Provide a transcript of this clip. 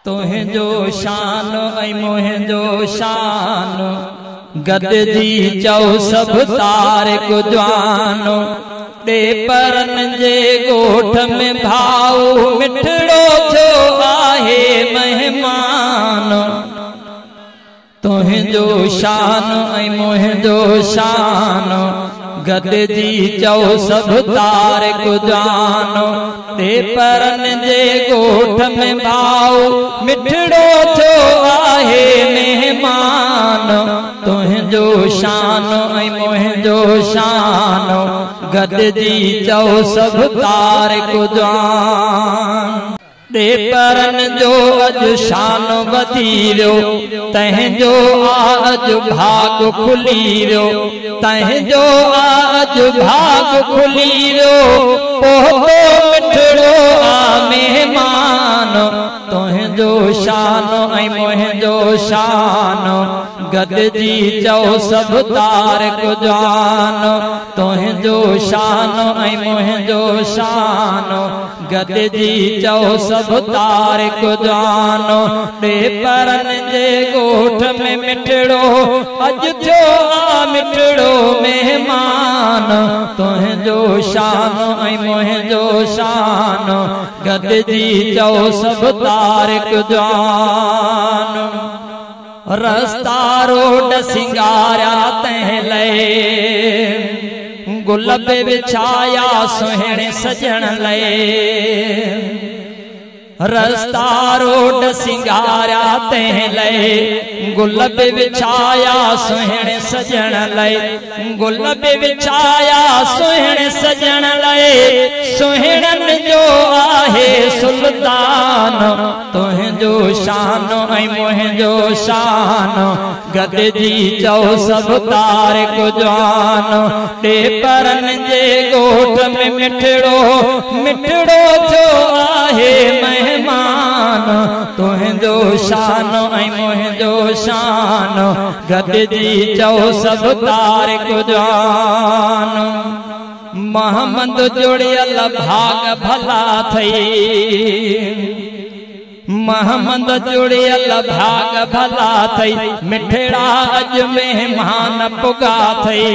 तुहिंजो शान ऐं मुहिंजो शान गॾिजी चओ सभु तारिक जवानो ॾे परन जे ॻोठ में भाऊ मिठड़ो थियो आहे महिमान। तुहिंजो शान ऐं मुहिंजो शान गॾिजी चओ सभु तारिक जवानो ॾे परन जे ॻोठ में भाऊ मिठड़ो थियो आहे महिमान। तुहिंजो शान ऐं मुहिंजो शान गॾिजी चओ सभु तारिक जवान। ॾे परन जो अॼु शान वधी वियो तंहिंजो अॼु भाग खुली वियो तंहिंजो अॼु भाग खुली वियो पोइ मिठड़ो आ महिमान। तुहिंजो शान ऐं मुहिंजो शान गॾिजी चओ सभु तारिक जवान। तुहिंजो शान ऐं मुहिंजो शान गॾिजी चओ सभु तारिक जवान। ॾे परन जे ॻोठ में मिठड़ो अॼु थियो आ मिठड़ो महिमान। तुहिंजो शान ऐं मुहिंजो शान गॾिजी चओ सभु तारिक जवान। रस्ता रोड सिंगारिया तंहिं लए गुल बि विछाया सुहिणे सजण लए। रस्ता रोड सिंगारिया तंहिं लए गुल बि विछाया सुहिणे सजण लए गुल बि विछाया सुहिणे सजण लए सुहिणनि जो आहे सुल्तान। तुहिंजो शान ऐं मुहिंजो शान गॾिजी चओ सभु तारिक जवान। ॾे परन जे ॻोठ में मिठड़ो मिठड़ो थियो आहे महिमान। तुहिंजो शान ऐं मुहिंजो शान गॾिजी चओ सभु तारिक जवान। मोहम्मद जुड़ियल भाग भला थई मोहम्मद जुड़ियल भाग भला थई मिठड़ा अॼु महिमान पुगा थई।